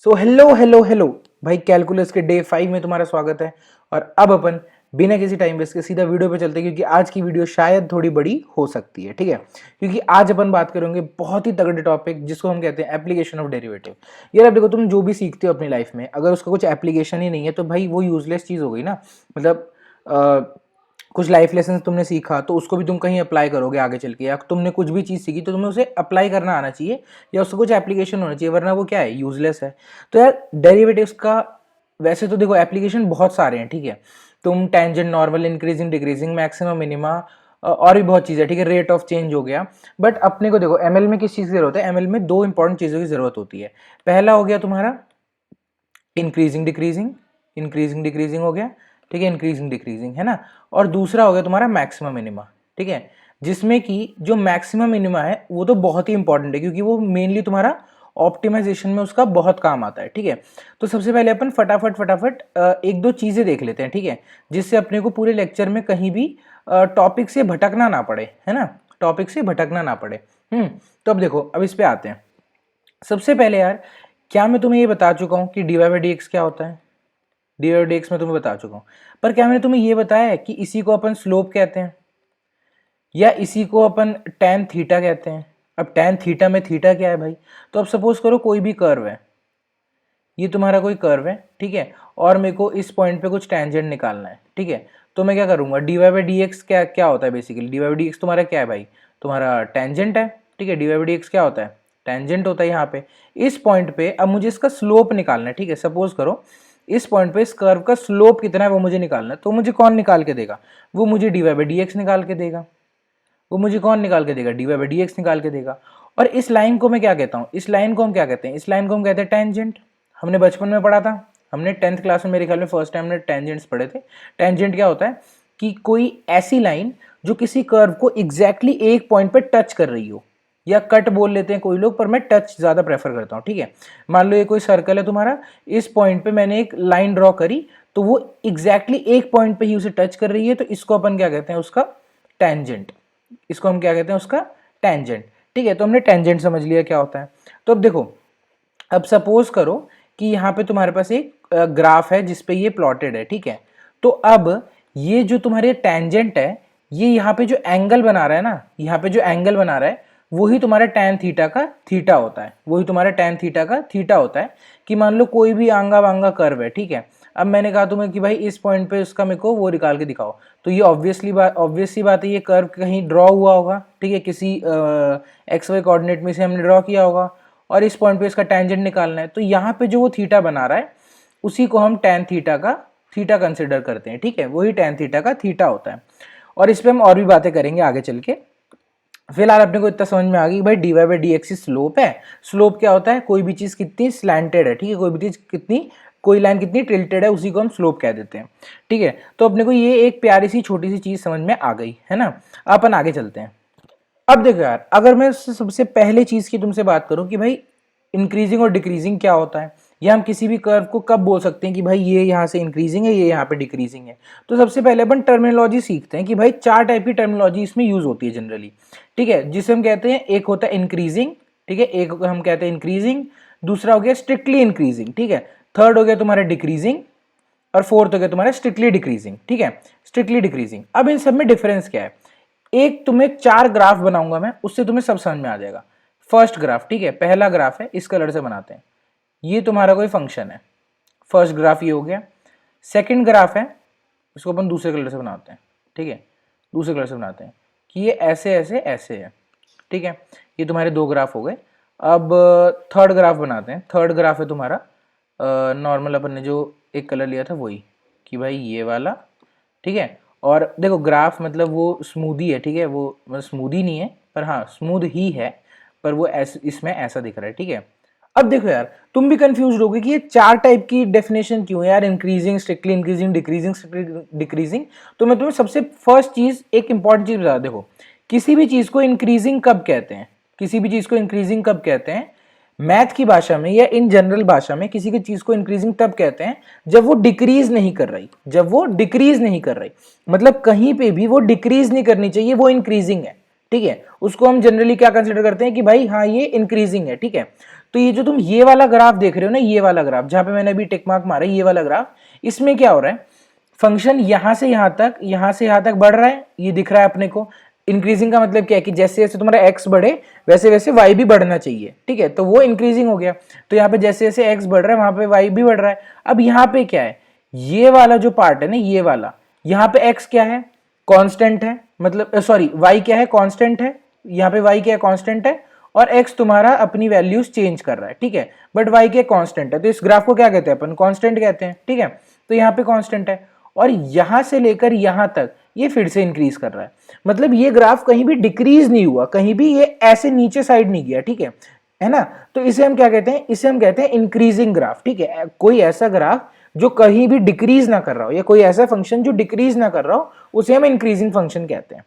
So hello hello hello भाई, calculus के day 5 में तुम्हारा स्वागत है। और अब अपन बिना किसी टाइम वेस्ट के सीधा वीडियो पे चलते हैं, क्योंकि आज की वीडियो शायद थोड़ी बड़ी हो सकती है। ठीक है, क्योंकि आज अपन बात करेंगे बहुत ही तगड़े टॉपिक जिसको हम कहते हैं एप्लीकेशन ऑफ डेरिवेटिव। यार अब देखो, तुम जो भी सीखते हो अपनी लाइफ में, अगर उसका कुछ एप्लीकेशन ही नहीं है तो भाई वो यूजलेस चीज़ हो गई ना। मतलब कुछ लाइफ लेसन तुमने सीखा तो उसको भी तुम कहीं अप्लाई करोगे आगे चल के, या तुमने कुछ भी चीज़ सीखी तो तुम्हें उसे अप्लाई करना आना चाहिए या उसका कुछ एप्लीकेशन होना चाहिए, वरना वो क्या है, यूजलेस है। तो यार डेरिवेटिव्स का वैसे तो देखो एप्लीकेशन बहुत सारे हैं। ठीक है, तुम tangent, normal, increasing, decreasing, maximum, minima और भी बहुत चीज़ें। ठीक है, रेट ऑफ चेंज हो गया। बट अपने को देखो एमएल में किस चीज़ की जरूरत है, एमएल में दो इंपॉर्टेंट चीज़ों की जरूरत होती है। पहला हो गया तुम्हारा इंक्रीजिंग डिक्रीजिंग, इंक्रीजिंग डिक्रीजिंग हो गया। ठीक है, इंक्रीजिंग डिक्रीजिंग है ना। और दूसरा हो गया तुम्हारा मैक्सिमम मिनिमा। ठीक है, जिसमें कि जो मैक्सिमम मिनिमा है वो तो बहुत ही इंपॉर्टेंट है, क्योंकि वो मेनली तुम्हारा ऑप्टिमाइजेशन में उसका बहुत काम आता है। ठीक है, तो सबसे पहले अपन फटाफट एक दो चीज़ें देख लेते हैं। ठीक है, जिससे अपने को पूरे लेक्चर में कहीं भी टॉपिक से भटकना ना पड़े, है ना, टॉपिक से भटकना ना पड़े। तो अब देखो, अब इस पे आते हैं। सबसे पहले यार, क्या मैं तुम्हें ये बता चुका हूँ कि D Y by D X क्या होता है? D Y by D X मैं तुम्हें बता चुका हूँ, पर क्या मैंने तुम्हें ये बताया है कि इसी को अपन स्लोप कहते हैं या इसी को अपन टेन थीटा कहते हैं? अब टेन थीटा में थीटा क्या है भाई? तो अब सपोज करो कोई भी कर्व है, ये तुम्हारा कोई कर्व है। ठीक है, और मेरे को इस पॉइंट पे कुछ टेंजेंट निकालना है। ठीक है, तो मैं क्या करूंगा, D Y by D X क्या क्या होता है basically? D Y by D X तुम्हारा क्या है भाई? तुम्हारा टेंजेंट है। ठीक है, D Y by D X क्या होता है? टेंजेंट होता है यहाँ पे। इस पॉइंट पे अब मुझे इसका स्लोप निकालना है। ठीक है, सपोज करो इस पॉइंट पे इस कर्व का स्लोप कितना है वो मुझे निकालना है। तो मुझे कौन निकाल के देगा? वो मुझे D Y by D X निकाल के देगा। वो मुझे कौन निकाल के देगा? D Y by D X निकाल के देगा। और इस लाइन को मैं क्या कहता हूँ? इस लाइन को हम क्या कहते हैं? इस लाइन को हम कहते हैं टेंजेंट। हमने बचपन में पढ़ा था, हमने 10th क्लास में मेरे ख्याल में फर्स्ट टाइम हमने टेंजेंट्स पढ़े थे। टेंजेंट क्या होता है कि कोई ऐसी लाइन जो किसी कर्व को एग्जैक्टली एक पॉइंट पे टच कर रही हो, या कट बोल लेते हैं कोई लोग, पर मैं टच ज्यादा प्रेफर करता हूँ। ठीक है, मान लो ये कोई सर्कल है तुम्हारा, इस पॉइंट पे मैंने एक लाइन ड्रॉ करी तो वो एग्जैक्टली एक पॉइंट पे ही उसे टच कर रही है, तो इसको अपन क्या कहते हैं? उसका टेंजेंट। इसको हम क्या कहते हैं? उसका टेंजेंट। ठीक है, तो हमने टेंजेंट समझ लिया क्या होता है। तो अब देखो, अब सपोज करो कि यहाँ पे तुम्हारे पास एक ग्राफ है जिसपे ये प्लॉटेड है। ठीक है, तो अब ये जो तुम्हारे टेंजेंट है, ये यहाँ पे जो एंगल बना रहा है ना, यहाँ पे जो एंगल बना रहा है वही तुम्हारा tan थीटा का थीटा होता है। वही तुम्हारा tan थीटा का थीटा होता है। कि मान लो कोई भी आंगा वांगा कर्व है। ठीक है, अब मैंने कहा तुम्हें कि भाई इस पॉइंट पे उसका मेरे को वो निकाल के दिखाओ, तो ये ऑब्वियस सी बात है, ये कर्व कहीं ड्रॉ हुआ होगा। ठीक है, किसी एक्स वाई कोऑर्डिनेट में से हमने ड्रॉ किया होगा, और इस पॉइंट पे इसका टेंजेंट निकालना है। तो यहाँ पे जो वो थीटा बना रहा है उसी को हम tan थीटा का थीटा कंसिडर करते हैं। ठीक है, वही tan थीटा का थीटा होता है। और इस पे हम और भी बातें करेंगे आगे चल के। फिलहाल अपने को इतना समझ में आ गई भाई, D Y by D X slope है। स्लोप क्या होता है? कोई भी चीज कितनी स्लैंटेड है। ठीक है, कोई भी चीज कितनी, कोई लाइन कितनी टिल्टेड है, उसी को हम स्लोप कह देते हैं। ठीक है, तो अपने को ये एक प्यारी सी छोटी सी चीज समझ में आ गई है ना। अपन आगे चलते हैं। अब देखो यार, अगर मैं सबसे पहले चीज की तुमसे बात करूं कि भाई इंक्रीजिंग और डिक्रीजिंग क्या होता है, या हम किसी भी कर्व को कब बोल सकते हैं कि भाई ये यहाँ से इंक्रीजिंग है, ये यहाँ पे डिक्रीजिंग है, तो सबसे पहले अपन टर्मिनोलॉजी सीखते हैं कि भाई चार टाइप की टर्मिनोलॉजी इसमें यूज होती है जनरली। ठीक है, जिसे हम कहते हैं, एक होता है इंक्रीजिंग। ठीक है, एक हम कहते हैं इंक्रीजिंग, दूसरा हो गया स्ट्रिक्टली इंक्रीजिंग। ठीक है, थर्ड हो गया तुम्हारा डिक्रीजिंग, और फोर्थ हो गया तुम्हारा स्ट्रिक्टली डिक्रीजिंग। ठीक है, स्ट्रिक्टली डिक्रीजिंग। अब इन सब में डिफरेंस क्या है? एक तुम्हें चार ग्राफ बनाऊंगा मैं, उससे तुम्हें सब समझ में आ जाएगा। फर्स्ट ग्राफ, ठीक है, पहला ग्राफ है, इस कलर से बनाते हैं। ये तुम्हारा कोई फंक्शन है, फर्स्ट ग्राफ ये हो गया। सेकंड ग्राफ है, इसको अपन दूसरे कलर से बनाते हैं। ठीक है, दूसरे कलर से बनाते हैं कि ये ऐसे ऐसे ऐसे है। ठीक है, ये तुम्हारे दो ग्राफ हो गए। अब थर्ड ग्राफ बनाते हैं। थर्ड ग्राफ है तुम्हारा नॉर्मल, अपन ने जो एक कलर लिया था वही, कि भाई ये वाला। ठीक है, और देखो ग्राफ मतलब वो स्मूदी है। ठीक है, वो स्मूदी नहीं है, पर हाँ स्मूथ ही है, पर वो इसमें ऐसा दिख रहा है। ठीक है, अब देखो यार, तुम भी कंफ्यूज होगे कि ये चार टाइप की डेफिनेशन क्यों है यार, increasing, strictly increasing, decreasing, strictly decreasing. तो मैं तुम्हें सबसे फर्स्ट चीज, एक इंपॉर्टेंट चीज बता। देखो, किसी भी चीज को इंक्रीजिंग कब कहते हैं? किसी भी चीज को इंक्रीजिंग कब कहते हैं? मैथ की भाषा में या इन जनरल भाषा में किसी की चीज को इंक्रीजिंग तब कहते हैं जब वो डिक्रीज नहीं कर रही। जब वो डिक्रीज नहीं कर रही, मतलब कहीं पे भी वो डिक्रीज नहीं करनी चाहिए, वो इंक्रीजिंग है। ठीक है, उसको हम जनरली क्या कंसिडर करते हैं कि भाई हाँ ये इंक्रीजिंग है। ठीक है, तो ये जो तुम ये वाला ग्राफ देख रहे हो ना, ये वाला ग्राफ जहां पे मैंने अभी टिक मार्क मारा, ये वाला ग्राफ, इसमें क्या हो रहा है, फंक्शन यहां से यहां तक बढ़ रहा है, ये दिख रहा है अपने को। इंक्रीजिंग का मतलब क्या है कि जैसे जैसे तुम्हारा एक्स बढ़े वैसे वैसे वाई भी बढ़ना चाहिए, ठीक है, तो वो इंक्रीजिंग हो गया। तो यहाँ पे जैसे जैसे एक्स बढ़ रहा है वहां पे वाई भी बढ़ रहा है। अब यहाँ पे क्या है, ये वाला जो पार्ट है ना, ये वाला, यहाँ पे एक्स क्या है, कांस्टेंट है, मतलब सॉरी वाई क्या है, कांस्टेंट है, यहाँ पे वाई क्या है, कांस्टेंट है, और एक्स तुम्हारा अपनी वैल्यूज चेंज कर रहा है, ठीक है, बट वाई क्या कांस्टेंट है, तो इस ग्राफ को क्या कहते हैं अपन, कांस्टेंट कहते हैं, ठीक है। तो यहाँ पे कांस्टेंट है और यहां से लेकर यहां तक ये फिर से इंक्रीज कर रहा है, मतलब ये ग्राफ कहीं भी डिक्रीज नहीं हुआ, कहीं भी ये ऐसे नीचे साइड नहीं गया, ठीक है ना। तो इसे हम क्या कहते हैं, इसे हम कहते हैं इंक्रीजिंग ग्राफ, ठीक है। कोई ऐसा ग्राफ जो कहीं भी डिक्रीज ना कर रहा हो, या कोई ऐसा फंक्शन जो डिक्रीज ना कर रहा हो, उसे हम इंक्रीजिंग फंक्शन कहते हैं।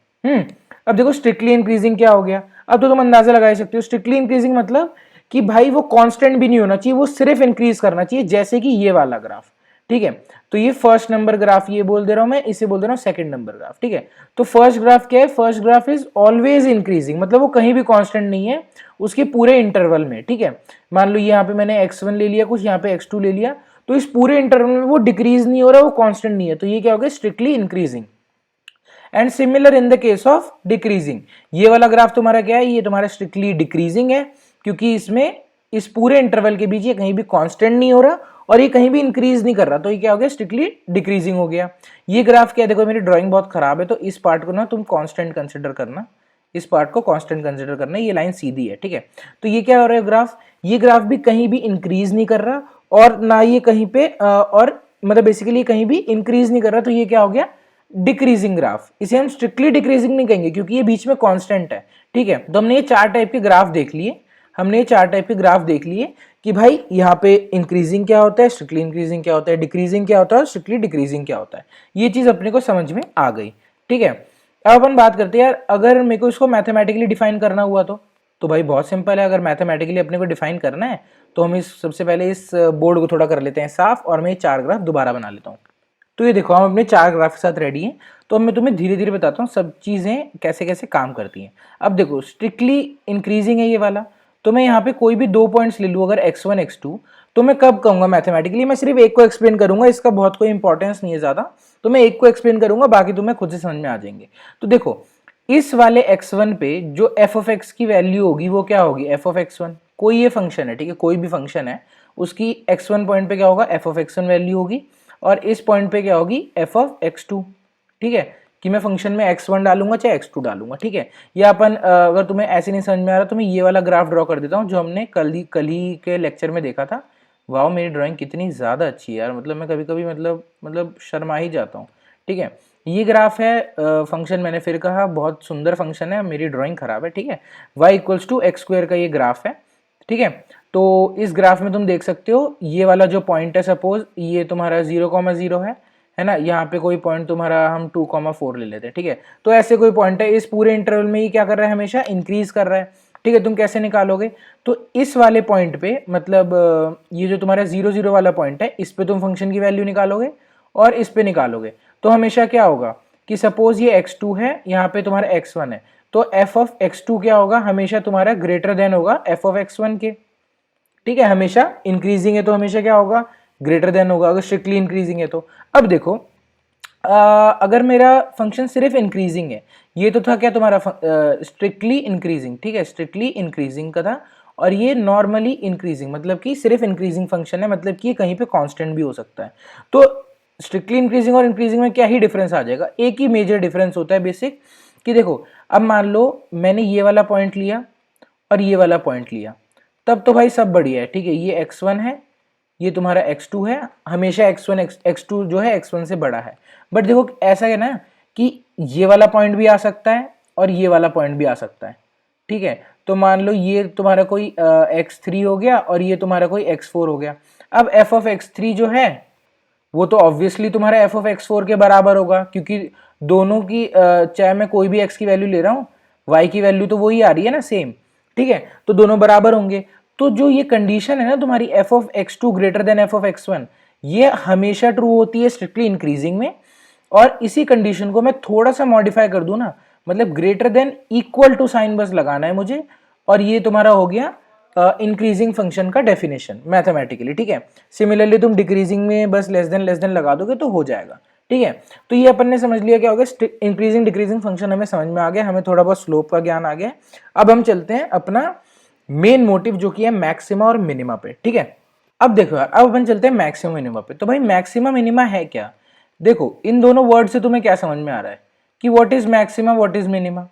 अब देखो स्ट्रिक्टली इंक्रीजिंग क्या हो गया, अब तो तुम अंदाजा लगा सकते हो, स्ट्रिक्टली इंक्रीजिंग मतलब कि भाई वो कांस्टेंट भी नहीं होना चाहिए, वो सिर्फ इंक्रीज करना चाहिए, जैसे कि ये वाला ग्राफ, ठीक है। तो ये फर्स्ट नंबर ग्राफ ये बोल दे रहा हूं मैं, इसे बोल दे रहा हूं सेकंड नंबर ग्राफ, ठीक है। तो फर्स्ट ग्राफ क्या है, first graph is always increasing, मतलब वो कहीं भी कांस्टेंट नहीं है उसके पूरे इंटरवल में, ठीक है। मान लो यहाँ पे मैंने x1 ले लिया, कुछ यहाँ पे x2 ले लिया, तो इस पूरे इंटरवल में वो डिक्रीज नहीं हो रहा, वो कांस्टेंट नहीं है, तो ये क्या हो गया, strictly increasing. And similar in the case of decreasing, ये वाला ग्राफ तुम्हारा क्या है, ये तुम्हारा स्ट्रिक्टली डिक्रीजिंग है, क्योंकि इसमें इस पूरे इंटरवल के बीच ये कहीं भी कांस्टेंट नहीं हो रहा और ये कहीं भी इंक्रीज नहीं कर रहा, तो ये क्या हो गया, स्ट्रिक्टली डिक्रीजिंग हो गया। ये ग्राफ क्या है, देखो मेरी ड्राइंग बहुत खराब है, तो इस पार्ट को ना तुम कांस्टेंट कंसिडर करना, इस पार्ट को कांस्टेंट कंसिडर करना, ये लाइन सीधी है, ठीक है। तो ये क्या हो रहा है ग्राफ, ये ग्राफ भी कहीं भी इंक्रीज नहीं कर रहा और ना ये कहीं पे और मतलब बेसिकली कहीं भी इंक्रीज नहीं कर रहा, तो ये क्या हो गया, डिक्रीजिंग ग्राफ। इसे हम स्ट्रिक्टली डिक्रीजिंग नहीं कहेंगे क्योंकि ये बीच में कांस्टेंट है, ठीक है। तो हमने ये चार टाइप के ग्राफ देख लिए, कि भाई यहाँ पे इंक्रीजिंग क्या होता है, स्ट्रिक्टली इंक्रीजिंग क्या होता है, डिक्रीजिंग क्या होता है और स्ट्रिक्टली डिक्रीजिंग क्या होता है। ये चीज अपने को समझ में आ गई, ठीक है। अब अपन बात करते हैं यार, अगर मेरे को इसको मैथमेटिकली डिफाइन करना हुआ तो भाई बहुत सिंपल है। अगर मैथमेटिकली अपने को डिफाइन करना है तो हम इस सबसे पहले इस बोर्ड को थोड़ा कर लेते हैं साफ, और मैं ये चार ग्राफ दोबारा बना लेता हूँ। तो ये देखो हम अपने चार ग्राफ के साथ रेडी हैं, तो अब मैं तुम्हें धीरे धीरे बताता हूँ सब चीज़ें कैसे कैसे काम करती हैं। अब देखो स्ट्रिक्टली इंक्रीजिंग है ये वाला, तो मैं यहाँ पे कोई भी दो पॉइंट्स ले लूँ, अगर x1 x2, तो मैं कब कहूँगा मैथमेटिकली, मैं सिर्फ एक को एक्सप्लेन करूंगा, इसका बहुत कोई इंपॉर्टेंस नहीं है ज़्यादा, तो मैं एक को एक्सप्लेन करूंगा, बाकी तुम्हें खुद से समझ में आ जाएंगे। तो देखो इस वाले x1 पे जो f ऑफ x की वैल्यू होगी वो क्या होगी, f ऑफ x1, कोई ये फंक्शन है, ठीक है, कोई भी फंक्शन है, उसकी x1 पॉइंट पे क्या होगा, f ऑफ x1 वैल्यू होगी, और इस पॉइंट पे क्या होगी, f ऑफ x2, ठीक है, कि मैं फंक्शन में x1 डालूंगा चाहे x2 डालूंगा, ठीक है। या अपन अगर तुम्हें ऐसे नहीं समझ में आ रहा तो मैं ये वाला ग्राफ ड्रॉ कर देता हूँ जो हमने कल ही के लेक्चर में देखा था। वाह मेरी ड्राइंग कितनी ज़्यादा अच्छी है यार, मतलब मैं कभी कभी मतलब शर्मा ही जाता हूँ, ठीक है। ये ग्राफ है फंक्शन, मैंने फिर कहा बहुत सुंदर फंक्शन है, मेरी ड्राइंग खराब है, ठीक है। y equals to X square का ये ग्राफ है, ठीक है। तो इस ग्राफ में तुम देख सकते हो ये वाला जो पॉइंट है, सपोज ये तुम्हारा 0,0 है ना, यहाँ पे कोई पॉइंट तुम्हारा हम 2,4 ले लेते हैं, ठीक है। तो ऐसे कोई पॉइंट है, इस पूरे इंटरवल में ये क्या कर रहा है, हमेशा इंक्रीज कर रहा है, ठीक है। तुम कैसे निकालोगे, तो इस वाले पॉइंट पे मतलब ये जो तुम्हारा 0,0 वाला पॉइंट है, इस पे तुम फंक्शन की वैल्यू निकालोगे और इस पे निकालोगे, तो हमेशा क्या होगा कि सपोज ये x2 है, यहाँ पे तुम्हारा x1 है, तो f ऑफ x2 क्या होगा, हमेशा तुम्हारा ग्रेटर देन होगा f ऑफ x1 के, ठीक है। हमेशा इंक्रीजिंग है तो हमेशा क्या होगा, ग्रेटर देन होगा, अगर स्ट्रिक्टली इंक्रीजिंग है तो। अब देखो अगर मेरा फंक्शन सिर्फ इंक्रीजिंग है, ये तो था क्या तुम्हारा स्ट्रिक्टली इंक्रीजिंग, ठीक है, स्ट्रिक्टली इंक्रीजिंग का था, और ये नॉर्मली इंक्रीजिंग मतलब कि सिर्फ इंक्रीजिंग फंक्शन है, मतलब कि ये कहीं पे कांस्टेंट भी हो सकता है। तो स्ट्रिक्टली इंक्रीजिंग और इंक्रीजिंग में क्या ही डिफरेंस आ जाएगा, एक ही मेजर डिफरेंस होता है बेसिक, कि देखो अब मान लो मैंने ये वाला पॉइंट लिया और ये वाला पॉइंट लिया, तब तो भाई सब बढ़िया है, ठीक है। ये x1 है, ये तुम्हारा x2 है, हमेशा x2 जो है x1 से बड़ा है। बट देखो ऐसा है ना कि ये वाला पॉइंट भी आ सकता है और ये वाला पॉइंट भी आ सकता है, ठीक है। तो मान लो ये तुम्हारा कोई x3 हो गया और ये तुम्हारा कोई x4 हो गया। अब f ऑफ x3 जो है वो तो ऑब्वियसली तुम्हारा f ऑफ x4 के बराबर होगा, क्योंकि दोनों की चाहे मैं कोई भी x की वैल्यू ले रहा हूँ, y की वैल्यू तो वही आ रही है ना, सेम, ठीक है, तो दोनों बराबर होंगे। तो जो ये कंडीशन है ना तुम्हारी f of x2 greater than f of x1, ये हमेशा ट्रू होती है स्ट्रिक्टली इंक्रीजिंग में। और इसी कंडीशन को मैं थोड़ा सा मॉडिफाई कर दूं ना, मतलब greater than equal to sign बस लगाना है मुझे, और ये तुम्हारा हो गया इंक्रीजिंग फंक्शन का डेफिनेशन मैथमेटिकली, ठीक है। सिमिलरली तुम डिक्रीजिंग में बस लेस देन लगा दोगे तो हो जाएगा, ठीक है। तो ये अपन ने समझ लिया क्या होगा, इंक्रीजिंग डिक्रीजिंग फंक्शन हमें समझ में आ गया, हमें थोड़ा बहुत स्लोप का ज्ञान आ गया। अब हम चलते हैं अपना मेन मोटिव जो कि है मैक्सिमा और मिनिमा पे, ठीक है। अब देखो यार, अब अपन चलते हैं मैक्सिमम मिनिमा पे। तो भाई मैक्सिमम मिनिमा है क्या, देखो इन दोनों वर्ड से तुम्हें क्या समझ में आ रहा है कि what is maximum what is minima.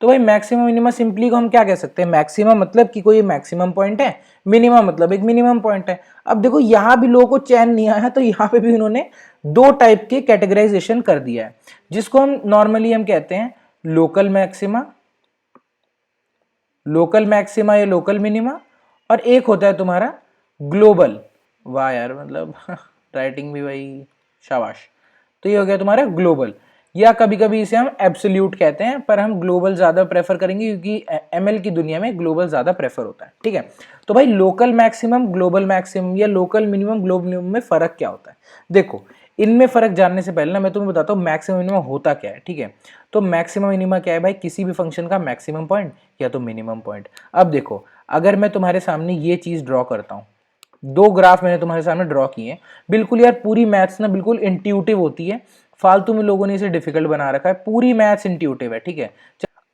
तो भाई मैक्सिमम मिनिमा सिंपली को हम क्या कह सकते हैं, मैक्सिमम मतलब कि कोई मैक्सिमम पॉइंट है, मिनिमा मतलब एक मिनिमम पॉइंट है। अब देखो यहां भी लोगों को चैन नहीं आया, तो यहाँ पे भी उन्होंने दो टाइप के कैटेगराइजेशन कर दिया है, जिसको हम नॉर्मली हम कहते हैं लोकल मैक्सिमा या लोकल मिनिमा, और एक होता है तुम्हारा ग्लोबल। वाह यार, मतलब राइटिंग भी भाई शाबाश। तो ये हो गया तुम्हारा ग्लोबल, या कभी कभी इसे हम एब्सोल्यूट कहते हैं, पर हम ग्लोबल ज्यादा प्रेफर करेंगे क्योंकि एमएल की दुनिया में ग्लोबल ज्यादा प्रेफर होता है, ठीक है। तो भाई लोकल मैक्सिमम ग्लोबल मैक्सिमम या लोकल मिनिमम ग्लोबल मिनिमम में फर्क क्या होता है, देखो इनमें फर्क जानने से पहले ना मैं तुम्हें बताता हूँ मैक्सिमम मिनिमम होता क्या है, ठीक है। तो मैक्सिमम मिनिमा क्या है भाई, किसी भी फंक्शन का मैक्सिमम पॉइंट या तो मिनिमम पॉइंट। अब देखो अगर मैं तुम्हारे सामने ये चीज ड्रॉ करता हूँ, दो ग्राफ मैंने तुम्हारे सामने ड्रॉ किए हैं, बिल्कुल यार पूरी मैथ्स ना बिल्कुल इंट्यूटिव होती है, फालतू में लोगों ने इसे डिफिकल्ट बना रखा है, पूरी मैथ्स इंट्यूटिव है, ठीक है।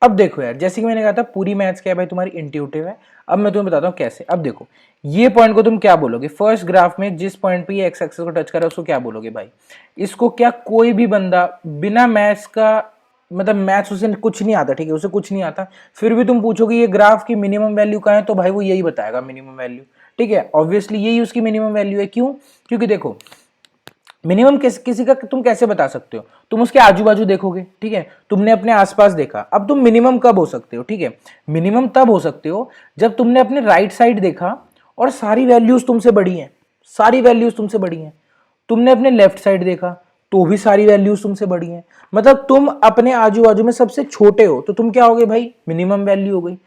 अब देखो यार, जैसे कि मैंने कहा था पूरी मैथ्स क्या है भाई तुम्हारी इंट्यूटिव है। अब मैं तुम्हें बताता हूँ कैसे। अब देखो ये पॉइंट को तुम क्या बोलोगे, फर्स्ट ग्राफ में जिस पॉइंट पे ये एक्स एक्सिस को टच कर रहा है उसको क्या बोलोगे भाई, इसको क्या कोई भी बंदा बिना मैथ्स का, मतलब मैथ्स उसे कुछ नहीं आता, ठीक है, उसे कुछ नहीं आता, फिर भी तुम पूछोगे ये ग्राफ की मिनिमम वैल्यू कहाँ है, तो भाई वो यही बताएगा मिनिमम वैल्यू, ठीक है। ऑब्वियसली यही उसकी मिनिमम वैल्यू है, क्यों, क्योंकि देखो मिनिमम किसी का तुम कैसे बता सकते हो, तुम उसके आजू बाजू देखोगे, ठीक है, तुमने अपने आसपास देखा। अब तुम मिनिमम कब हो सकते हो, ठीक है, मिनिमम तब हो सकते हो जब तुमने अपने राइट साइड देखा और सारी वैल्यूज तुमसे बड़ी हैं, सारी वैल्यूज तुमसे बड़ी हैं। तुमने अपने लेफ्ट साइड देखा तो भी सारी वैल्यूज तुमसे बड़ी हैं, मतलब तुम अपने आजू बाजू में सबसे छोटे हो, तो तुम क्या हो गए भाई, मिनिमम वैल्यू हो गई।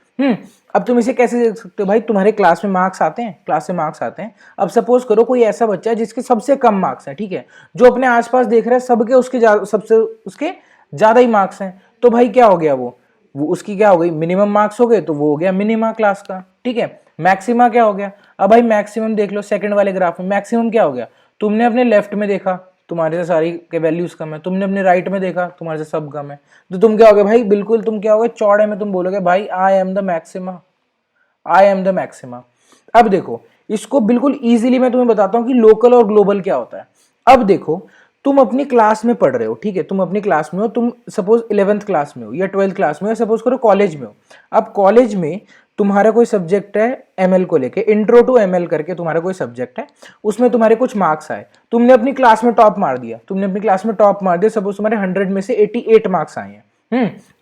अब तुम इसे कैसे देख सकते हो भाई, तुम्हारे क्लास में मार्क्स आते हैं, क्लास में मार्क्स आते हैं। अब सपोज करो कोई ऐसा बच्चा है जिसके सबसे कम मार्क्स हैं, ठीक है, जो अपने आसपास देख रहा है सबके उसके सबसे उसके ज्यादा ही मार्क्स हैं, तो भाई क्या हो गया, वो उसकी क्या हो गई, मिनिमम मार्क्स हो गए, तो वो हो गया मिनिमा क्लास का, ठीक है। मैक्सिमा क्या हो गया, अब भाई मैक्सिमम देख लो सेकंड वाले ग्राफ में, मैक्सिमम क्या हो गया, तुमने अपने लेफ्ट में देखा तुम्हारे से सारी के वैल्यूज कम है, तुमने अपने राइट में देखा तुम्हारे से सब कम है, तो तुम क्या हो गए भाई, बिल्कुल तुम क्या हो गए, चौड़े में तुम बोलोगे भाई I am the maxima, I am the maxima. अब देखो इसको बिल्कुल इजीली मैं तुम्हें बताता हूं कि लोकल और ग्लोबल क्या होता है। अब देखो तुम अपनी क्लास में पढ़ रहे हो, ठीक है, तुम अपनी क्लास में हो, तुम सपोज 11th क्लास में हो या 12th क्लास में हो, सपोज करो कॉलेज में हो। अब कॉलेज में तुम्हारा कोई सब्जेक्ट है एमएल को लेके, इंट्रो टू एमएल करके तुम्हारा कोई सब्जेक्ट है, उसमें तुम्हारे कुछ मार्क्स आए, तुमने अपनी क्लास में टॉप मार दिया, सपोज तुम्हारे 100 में से 88 मार्क्स आए हैं।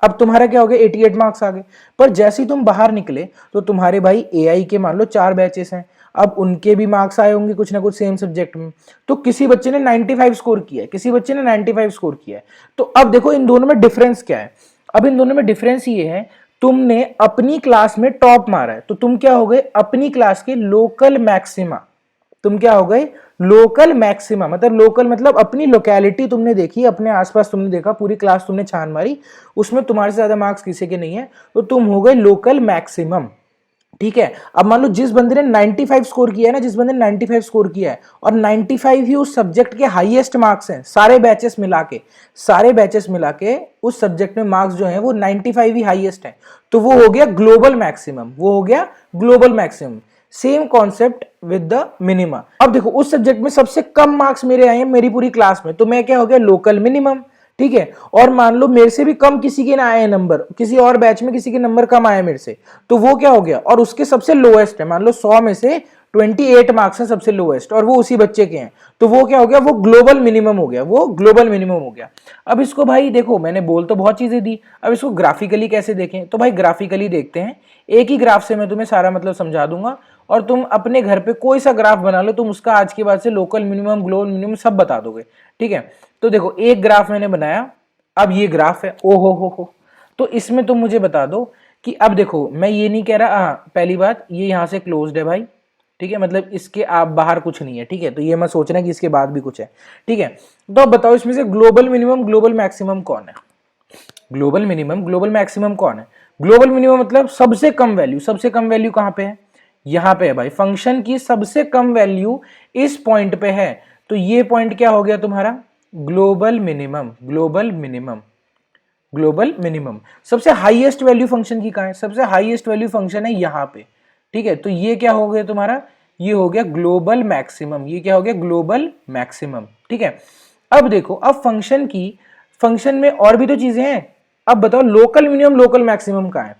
अब तुम्हारा क्या हो गया, 88 मार्क्स आ गए। पर जैसे ही तुम बाहर निकले तो तुम्हारे भाई एआई के मान लो 4 बैचेस हैं, अब उनके भी मार्क्स आए होंगे कुछ ना कुछ सेम सब्जेक्ट में, तो किसी बच्चे ने 95 स्कोर किया है, किसी बच्चे ने 95 स्कोर किया है। तो अब देखो इन दोनों में डिफरेंस क्या है, अब इन दोनों में डिफरेंस ये है, तुमने अपनी क्लास में टॉप मारा है, तो तुम क्या हो गए, अपनी क्लास के लोकल मैक्सिमा, तुम क्या हो गए, लोकल मैक्सिमा, मतलब लोकल मतलब अपनी लोकेलिटी तुमने देखी, अपने आसपास तुमने देखा, पूरी क्लास तुमने छान मारी, उसमें तुम्हारे से ज्यादा मार्क्स किसी के नहीं है, तो तुम हो गए लोकल मैक्सिमम, ठीक है। अब मान लो जिस बंदे ने 95 स्कोर किया है ना, जिस बंदे ने 95 स्कोर किया है और 95 ही उस सब्जेक्ट के हाईएस्ट मार्क्स हैं, सारे बैचेस मिला के उस सब्जेक्ट में मार्क्स जो हैं वो 95 ही हाईएस्ट हैं, तो वो हो गया global maximum, same concept with the minima. अब देखो उस सब्जेक्ट में सबसे कम मार्क्स मेरे आए हैं मेरी पूरी क्लास में, तो मैं क्या हो गया, लोकल मिनिमम, ठीक है। और मान लो मेरे से भी कम किसी के ना आए नंबर, किसी और बैच में किसी के नंबर कम आए मेरे से, तो वो क्या हो गया, और उसके सबसे लोएस्ट है, मान लो 100 में से 28 मार्क्स है सबसे लोएस्ट, और वो उसी बच्चे के हैं, तो वो क्या हो गया, वो ग्लोबल मिनिमम हो गया, अब इसको भाई देखो मैंने बोल तो बहुत चीजें दी, अब इसको ग्राफिकली कैसे देखें, तो भाई ग्राफिकली देखते हैं, एक ही ग्राफ से मैं तुम्हें सारा मतलब समझा दूंगा, और तुम अपने घर पे कोई सा ग्राफ बना लो, तुम उसका आज के बाद से लोकल मिनिमम ग्लोबल मिनिमम सब बता दोगे, ठीक है। तो देखो एक ग्राफ मैंने बनाया, अब ये ग्राफ है, ओ हो, तो इसमें तुम मुझे बता दो कि अब देखो मैं ये नहीं कह रहा, पहली बात ये यहां से क्लोज्ड है भाई, ठीक है, मतलब इसके आप बाहर कुछ नहीं है, ठीक है, तो ये मत सोचना कि इसके बाद भी कुछ है, ठीक है। तो अब बताओ इसमें से ग्लोबल मिनिमम ग्लोबल मैक्सिमम कौन है, ग्लोबल मैक्सिमम कौन है, ग्लोबल मिनिमम मतलब सबसे कम वैल्यू कहां पे है, यहां पे है भाई, फंक्शन की सबसे कम वैल्यू इस पॉइंट पे है, तो ये पॉइंट क्या हो गया तुम्हारा, global minimum, global minimum, global minimum. सबसे हाईएस्ट वैल्यू फंक्शन की कहां है, सबसे हाईएस्ट वैल्यू फंक्शन है यहां पे, ठीक है। तो ये क्या हो गया तुम्हारा, ये हो गया ग्लोबल मैक्सिमम, ये क्या हो गया, ग्लोबल मैक्सिमम, ठीक है। अब देखो, अब फंक्शन में और भी तो चीजें हैं। अब बताओ लोकल मिनिमम लोकल मैक्सिमम कहां है।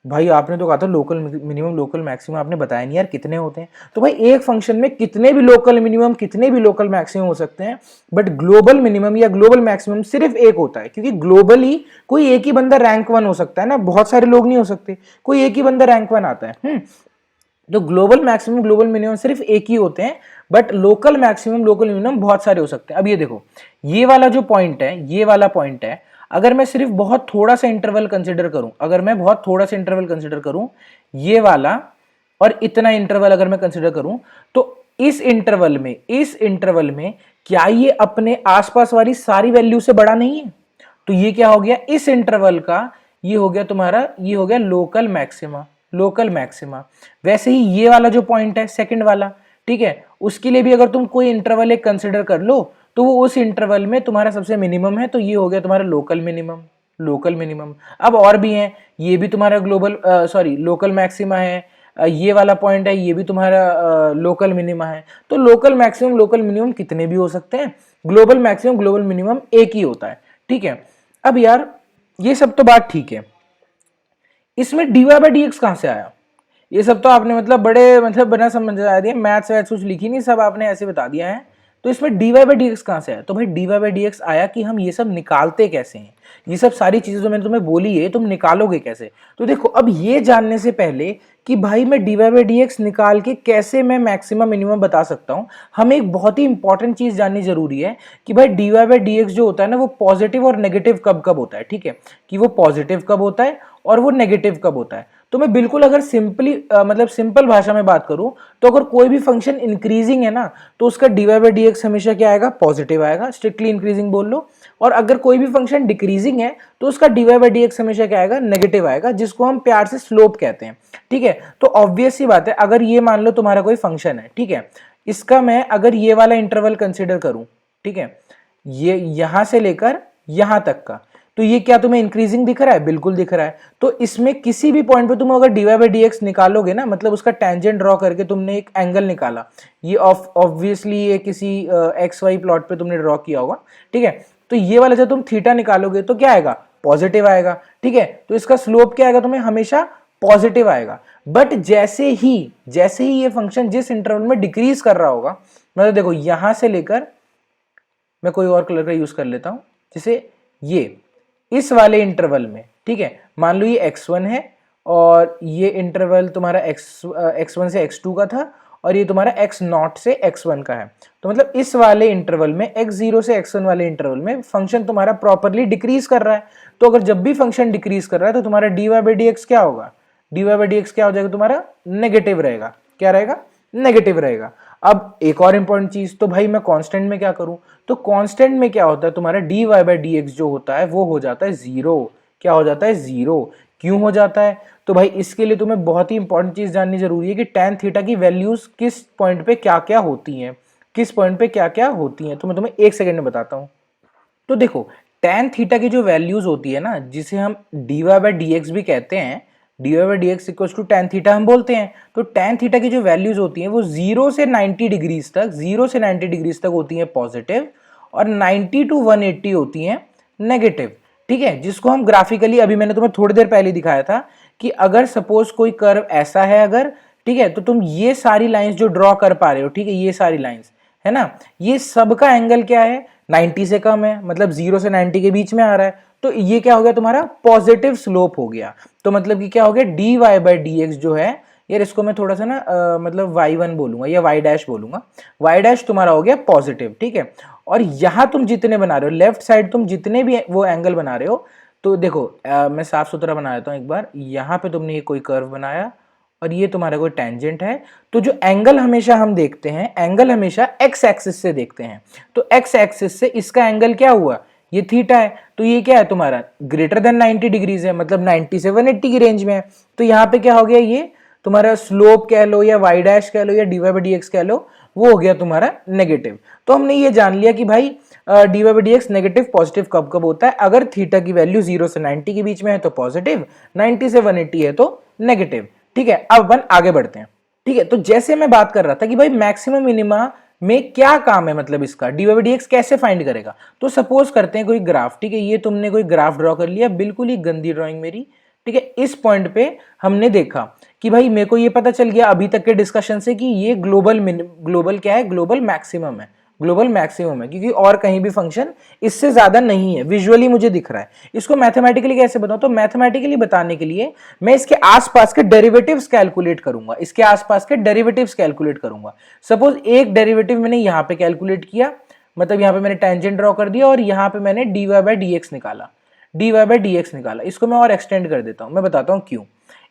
भाई आपने तो कहा था लोकल मिनिमम लोकल मैक्सिमम, आपने बताया नहीं यार कितने होते हैं। तो भाई एक फंक्शन में कितने भी लोकल मिनिमम कितने भी लोकल मैक्सिमम हो सकते हैं, बट ग्लोबल मिनिमम या ग्लोबल मैक्सिमम सिर्फ एक होता है, क्योंकि ग्लोबली कोई एक ही बंदा रैंक 1 हो सकता है ना, बहुत सारे लोग नहीं हो सकते, कोई एक ही बंदा रैंक 1 आता है। तो ग्लोबल मैक्सिमम ग्लोबल मिनिमम सिर्फ एक ही होते हैं, but local maximum local minimum बहुत सारे हो सकते हैं। अब ये देखो, ये वाला जो पॉइंट है, ये वाला पॉइंट है, अगर मैं सिर्फ बहुत थोड़ा सा इंटरवल कंसिडर करूं, अगर मैं बहुत थोड़ा सा इंटरवल कंसिडर करूं, ये वाला और इतना इंटरवल अगर मैं कंसिडर करूं, तो इस इंटरवल में क्या ये अपने आसपास वाली सारी वैल्यू से बड़ा नहीं है। तो ये क्या हो गया, इस इंटरवल का ये हो गया तुम्हारा, ये हो गया लोकल मैक्सिमा, लोकल मैक्सिमा। वैसे ही ये वाला जो पॉइंट है सेकंड वाला, ठीक है, उसके लिए भी अगर तुम कोई इंटरवल एक कंसिडर कर लो, तो वो उस इंटरवल में तुम्हारा सबसे मिनिमम है, तो ये हो गया तुम्हारा लोकल मिनिमम, लोकल मिनिमम। अब और भी हैं, ये भी तुम्हारा ग्लोबल सॉरी लोकल मैक्सिमा है, ये वाला पॉइंट है, ये भी तुम्हारा लोकल मिनिमा है। तो लोकल मैक्सिमम लोकल मिनिमम कितने भी हो सकते हैं, ग्लोबल मैक्सिमम ग्लोबल मिनिमम एक ही होता है, ठीक है। अब यार ये सब तो बात ठीक है, इसमें dy बाई डी एक्स कहां से आया। ये सब तो आपने मतलब बड़े मतलब बिना समझ आ दिया, मैथ्स वैथ्स कुछ लिखी नहीं, सब आपने ऐसे बता दिया है। तो इसमें dy बाई डी एक्स कहां से आया, तो भाई dy बाई डी एक्स आया कि हम ये सब निकालते कैसे हैं, ये सब सारी चीजें जो मैंने तुम्हें बोली है तुम निकालोगे कैसे। तो देखो, अब ये जानने से पहले कि भाई मैं dy बाई डी एक्स निकाल के कैसे मैं मैक्सिमम मिनिमम बता सकता हूं, हमें एक बहुत ही इंपॉर्टेंट चीज जाननी जरूरी है कि भाई dy बाई डी एक्स जो होता है ना, वो पॉजिटिव और नेगेटिव कब कब होता है, ठीक है, कि वो पॉजिटिव कब होता है और वो नेगेटिव कब होता है। तो मैं बिल्कुल अगर मतलब सिंपल भाषा में बात करूं, तो अगर कोई भी फंक्शन इंक्रीजिंग है ना, तो उसका dy बाई डी एक्स हमेशा क्या आएगा, पॉजिटिव आएगा, स्ट्रिक्टली इंक्रीजिंग बोल लो। और अगर कोई भी फंक्शन डिक्रीजिंग है, तो उसका dy बाई डी एक्स हमेशा क्या आएगा, नेगेटिव आएगा, जिसको हम प्यार से स्लोप कहते हैं, ठीक है। तो ऑब्वियस सी बात है, अगर ये मान लो तुम्हारा कोई फंक्शन है, ठीक है, इसका मैं अगर ये वाला इंटरवल कंसिडर करूं, ठीक है, ये यहां से लेकर यहां तक का, तो ये क्या तुम्हें इंक्रीजिंग दिख रहा है, बिल्कुल दिख रहा है। तो इसमें किसी भी पॉइंट पे तुम अगर dy बाई डी एक्स निकालोगे ना, मतलब उसका टेंजेंट ड्रॉ करके तुमने एक एंगल निकाला, ये ऑब्वियसली ये किसी एक्स वाई प्लॉट पे तुमने ड्रॉ किया होगा, ठीक है। तो ये वाला जब तुम थीटा निकालोगे तो क्या आएगा, पॉजिटिव आएगा, ठीक है। तो इसका स्लोप क्या आएगा, तुम्हें हमेशा पॉजिटिव आएगा। बट जैसे ही ये फंक्शन जिस इंटरवल में डिक्रीज कर रहा होगा, मतलब देखो यहां से लेकर, मैं कोई और कलर का यूज कर लेता हूं, जैसे ये इस वाले इंटरवल में, ठीक है, मान लो ये x1 है और ये इंटरवल तुम्हारा x1 से x2 का था और ये तुम्हारा x0 से x1 का है। तो मतलब इस वाले इंटरवल में x0 से x1 वाले इंटरवल में फंक्शन तुम्हारा प्रॉपरली डिक्रीज कर रहा है। तो अगर जब भी फंक्शन डिक्रीज कर रहा है, तो तुम्हारा dy बाई डी एक्स क्या होगा, dy बाई डी एक्स क्या हो जाएगा, तुम्हारा नेगेटिव रहेगा। क्या रहेगा, नेगेटिव रहेगा। अब एक और इंपॉर्टेंट चीज, तो भाई मैं कांस्टेंट में क्या करूं, तो कांस्टेंट में क्या होता है, तुम्हारा dy बाई डी एक्स जो होता है वो हो जाता है जीरो। क्या हो जाता है, जीरो। क्यों हो जाता है, तो भाई इसके लिए तुम्हें बहुत ही इंपॉर्टेंट चीज जाननी जरूरी है कि tan थीटा की वैल्यूज किस पॉइंट पे क्या क्या होती हैं, किस पॉइंट पे क्या क्या होती हैं। तो मैं तुम्हें एक सेकेंड में बताता हूं। तो देखो, tan थीटा की जो वैल्यूज होती है ना, जिसे हम dy बाई डी एक्स भी कहते हैं, dy by D X equal to tan theta हम बोलते हैं। तो tan थीटा की जो वैल्यूज होती हैं वो 0 से 90 डिग्रीज तक, 0 से 90 डिग्रीज तक होती हैं पॉजिटिव, और 90 टू 180 होती हैं नेगेटिव, ठीक है। जिसको हम ग्राफिकली, अभी मैंने तुम्हें थोड़ी देर पहले दिखाया था कि अगर सपोज कोई कर्व ऐसा है अगर, ठीक है, तो तुम ये सारी लाइंस जो ड्रॉ कर पा रहे हो, ठीक है, ये सारी लाइंस है ना, ये सबका एंगल क्या है, 90 से कम है, मतलब 0 से 90 के बीच में आ रहा है। तो ये क्या हो गया, तुम्हारा पॉजिटिव स्लोप हो गया। तो मतलब कि क्या हो गया, dy बाई डी एक्स जो है, यार इसको मैं थोड़ा सा ना मतलब y1 बोलूंगा या y डैश बोलूंगा, y डैश तुम्हारा हो गया पॉजिटिव, ठीक है। और यहां तुम जितने बना रहे हो, लेफ्ट साइड तुम जितने भी वो एंगल बना रहे हो, तो देखो मैं साफ सुथरा बना देता हूं एक बार। यहां पे तुमने ये कोई कर्व बनाया और ये तुम्हारा कोई टेंजेंट है, तो जो एंगल हमेशा हम देखते हैं, एंगल हमेशा एक्स एक्सिस से देखते हैं। तो एक्स एक्सिस से इसका एंगल क्या हुआ, ये थीटा है। तो ये क्या है तुम्हारा, ग्रेटर देन 90 डिग्रीज है, मतलब 90 से 180 की रेंज में है। तो यहाँ पे क्या हो गया, ये तुम्हारा स्लोप कह लो या वाई डैश कह लो या dy बाई डी एक्स कह लो, वो हो गया तुम्हारा नेगेटिव। तो हमने ये जान लिया कि भाई dy by D x negative positive कब कब होता है, अगर थीटा की वैल्यू 0 से 90 के बीच में है तो पॉजिटिव, 90 से 180 है तो नेगेटिव। ठीक है, अब अपन आगे बढ़ते हैं। ठीक है, तो जैसे मैं बात कर रहा था कि भाई मैक्सिमम मिनिमा में क्या काम है, मतलब इसका dy बाई डी एक्स कैसे फाइंड करेगा। तो सपोज करते हैं कोई ग्राफ, ठीक है, ये तुमने कोई ग्राफ ड्रॉ कर लिया, बिल्कुल ही गंदी ड्राइंग मेरी। ठीक है, इस पॉइंट पे हमने देखा कि भाई मेरे को ये पता चल गया अभी तक के डिस्कशन से कि ये ग्लोबल क्या है, ग्लोबल मैक्सिमम है, ग्लोबल मैक्सिमम है, क्योंकि और कहीं भी फंक्शन इससे ज्यादा नहीं है, विजुअली मुझे दिख रहा है। इसको मैथमेटिकली कैसे बताऊं, तो मैथमेटिकली बताने के लिए मैं इसके आसपास के डेरिवेटिव्स कैलकुलेट करूंगा, इसके आसपास के डेरिवेटिव्स कैलकुलेट करूंगा। सपोज एक डेरिवेटिव मैंने यहां पे कैलकुलेट किया, मतलब यहां पे मैंने टेंजेंट ड्रॉ कर दिया और यहां पे मैंने dy बाई डी एक्स निकाला, dy बाई डी एक्स निकाला। इसको मैं और एक्सटेंड कर देता हूं, मैं बताता हूं क्यों।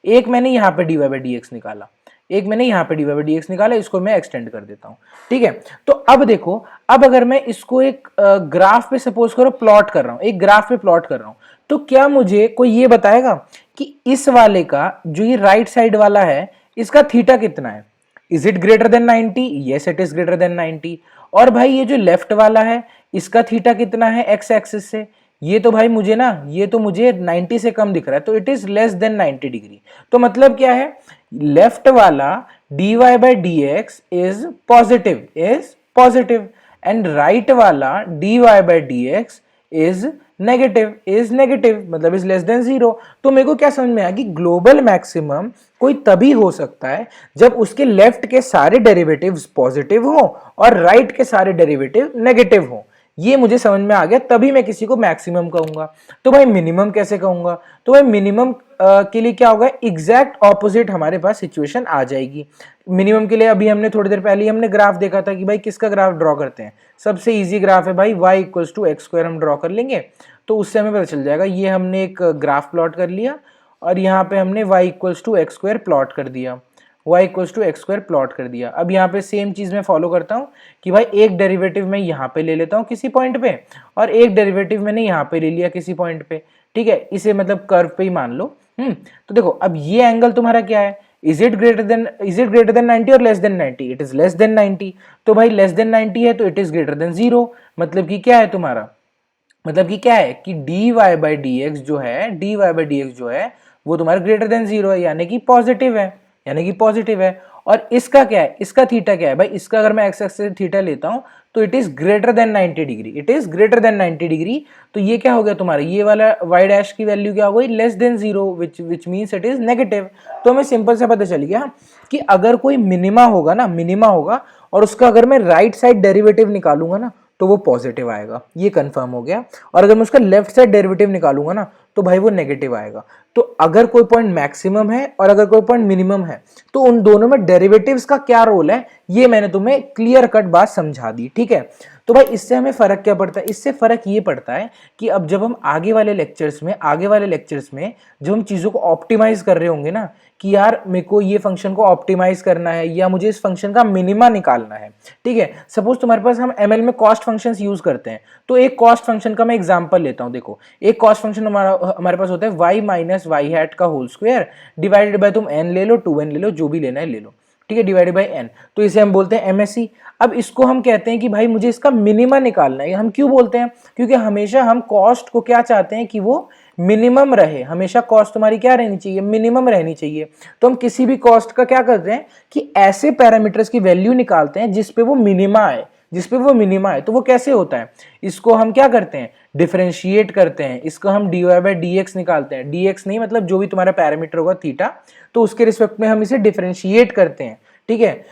एक मैंने यहां पे dy बाई डी एक्स निकाला, एक मैंने यहां पे dy बाई डी एक्स निकाला, इसको मैं एक्सटेंड कर देता हूं। ठीक है, तो अब देखो, अब अगर मैं इसको एक ग्राफ पे सपोज करो प्लॉट कर रहा हूं, एक ग्राफ पे प्लॉट कर रहा हूं, तो क्या मुझे कोई ये बताएगा कि इस वाले का जो ये राइट साइड वाला है, इसका थीटा कितना है, is it greater than 90? Yes, it is greater than 90। और भाई ये जो लेफ्ट वाला है, इसका थीटा कितना है एक्स एक्सिस से, ये तो भाई मुझे ना, ये तो मुझे 90 से कम दिख रहा है, तो it is less than 90 degree. तो मतलब क्या है, लेफ्ट वाला dy by D x is positive and right वाला dy by D x is negative, मतलब इज लेस देन 0। तो मेरे को क्या समझ में आया कि ग्लोबल मैक्सिमम कोई तभी हो सकता है जब उसके लेफ्ट के सारे डेरिवेटिव्स पॉजिटिव हो और राइट के सारे डेरिवेटिव नेगेटिव हो। ये मुझे समझ में आ गया, तभी मैं किसी को मैक्सिमम कहूंगा। तो भाई मिनिमम कैसे कहूंगा, तो भाई मिनिमम के लिए क्या होगा, एग्जैक्ट ऑपोजिट हमारे पास सिचुएशन आ जाएगी। मिनिमम के लिए अभी हमने थोड़ी देर पहले ही हमने ग्राफ देखा था कि भाई किसका ग्राफ ड्रॉ करते हैं, सबसे इजी ग्राफ है भाई y equals to X square, हम ड्रॉ कर लेंगे तो उससे हमें पता चल जाएगा। ये हमने एक ग्राफ प्लॉट कर लिया और यहाँ पे हमने y equals to X square plot कर दिया, y equals to X square plot कर दिया। अब यहाँ पे सेम चीज मैं फॉलो करता हूँ कि भाई एक डेरिवेटिव मैं यहाँ पे ले लेता हूँ किसी पॉइंट पे, और एक डेरिवेटिव मैंने यहाँ पे ले लिया किसी पॉइंट पे। ठीक है, इसे मतलब कर्व पे ही मान लो। तो देखो अब ये एंगल तुम्हारा क्या है, इज इट ग्रेटर देन 90 और less than 90? It is less than 90। तो भाई लेस देन 90 है तो इट इज ग्रेटर देन 0, मतलब कि क्या है तुम्हारा, मतलब कि क्या है कि dy बाई डी एक्स जो है वो तुम्हारा ग्रेटर देन 0 है, यानी कि पॉजिटिव है। और इसका क्या है, इसका थीटा क्या है भाई, इसका अगर मैं एक्स एक्सिस से थीटा लेता हूं तो it is greater than 90 degree, तो ये क्या हो गया तुम्हारा, ये वाला y डैश की वैल्यू क्या हो गई, less than 0, which means it is negative. तो हमें सिंपल सा पता चल गया कि अगर कोई मिनिमा होगा और उसका अगर मैं राइट साइड डेरिवेटिव निकालूंगा ना तो वो पॉजिटिव आएगा, ये कंफर्म हो गया। और अगर मैं उसका लेफ्ट साइड डेरिवेटिव निकालूंगा ना तो भाई वो नेगेटिव आएगा। तो अगर कोई पॉइंट मैक्सिमम है और अगर कोई पॉइंट मिनिमम है तो उन दोनों में डेरिवेटिव्स का क्या रोल है, ये मैंने तुम्हें क्लियर कट बात समझा दी। ठीक है, तो भाई इससे हमें फर्क क्या पड़ता है, इससे फर्क ये पड़ता है कि अब जब हम आगे वाले लेक्चर्स में जब हम चीजों को ऑप्टिमाइज कर रहे होंगे ना कि यार मेरे को ये फंक्शन को ऑप्टिमाइज करना है या मुझे इस फंक्शन का मिनिमा निकालना है। ठीक है, सपोज तुम्हारे पास, हम एमएल में कॉस्ट फंक्शंस यूज करते हैं, तो एक कॉस्ट फंक्शन का मैं एग्जांपल लेता हूं। देखो एक कॉस्ट फंक्शन हमारे पास होता है y माइनस वाई हैट का होल स्क्वायर डिवाइडेड बाय, तुम n ले लो 2n ले लो, जो भी लेना है ले लो। ठीक है, डिवाइडेड बाय n, तो इसे हम बोलते हैं एमएससी। अब इसको हम कहते हैं कि भाई मुझे इसका मिनिमा निकालना है। हम क्यों बोलते हैं, क्योंकि हमेशा हम कॉस्ट को क्या चाहते हैं कि वो मिनिमम रहे, हमेशा कॉस्ट तुम्हारी क्या रहनी चाहिए, मिनिमम रहनी चाहिए। तो हम किसी भी कॉस्ट का क्या करते हैं कि ऐसे पैरामीटर्स की वैल्यू निकालते हैं जिसपे वो मिनिमा है। तो वो कैसे होता है, इसको हम क्या करते हैं, डिफरेंशिएट करते हैं, इसको हम dy बाई डी एक्स निकालते हैं, dx नहीं मतलब जो भी तुम्हारा पैरामीटर होगा थीटा, तो उसके रिस्पेक्ट में हम इसे डिफरेंशिएट करते हैं। ठीक है,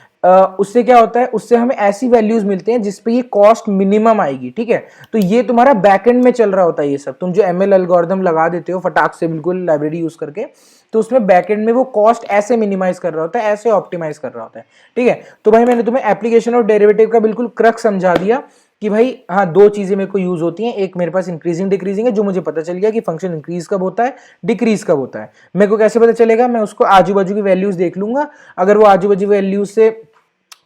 उससे क्या होता है, उससे हमें ऐसी वैल्यूज मिलते हैं जिसपे ये कॉस्ट मिनिमम आएगी। ठीक है, तो ये तुम्हारा बैकएंड में चल रहा होता है। ये सब तुम जो एमएल एल्गोरिथम लगा देते हो फटाक से बिल्कुल लाइब्रेरी यूज करके, तो उसमें बैकएंड में वो कॉस्ट ऐसे मिनिमाइज कर रहा होता है, ऐसे ऑप्टिमाइज कर रहा होता है। ठीक है, तो भाई मैंने तुम्हें एप्लीकेशन और डेरिवेटिव का बिल्कुल क्रक्स समझा दिया कि भाई हाँ, दो चीजें मेरे को यूज होती हैं। एक मेरे पास इंक्रीजिंग डिक्रीजिंग है, जो मुझे पता चल गया कि फंक्शन इंक्रीज कब होता है, डिक्रीज कब होता है। मेरे को कैसे पता चलेगा, मैं उसको आजू बाजू की वैल्यूज देख लूंगा, अगर वो आजू बाजू वैल्यूज से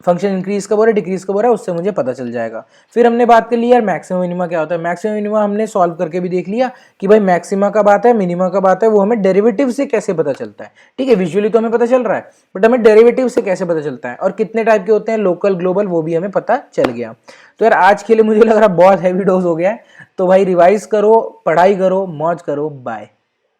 फंक्शन इंक्रीज कब हो रहा है, डिक्रीज कब हो रहा है, उससे मुझे पता चल जाएगा। फिर हमने बात कर ली यार मैक्सिमम मिनिमा क्या होता है। मैक्सिमम मिनिमा हमने सॉल्व करके भी देख लिया कि भाई मैक्सिमा कब आता है, मिनिमा कब आता है, वो हमें डेरिवेटिव से कैसे पता चलता है। ठीक है, विजुअली तो हमें पता चल रहा है, बट हमें डेरिवेटिव से कैसे पता चलता है, और कितने टाइप के होते हैं, लोकल ग्लोबल, वो भी हमें पता चल गया। तो यार आज के लिए मुझे लग रहा है बहुत हैवी डोज हो गया है, तो भाई रिवाइज करो, पढ़ाई करो, मौज करो, बाय।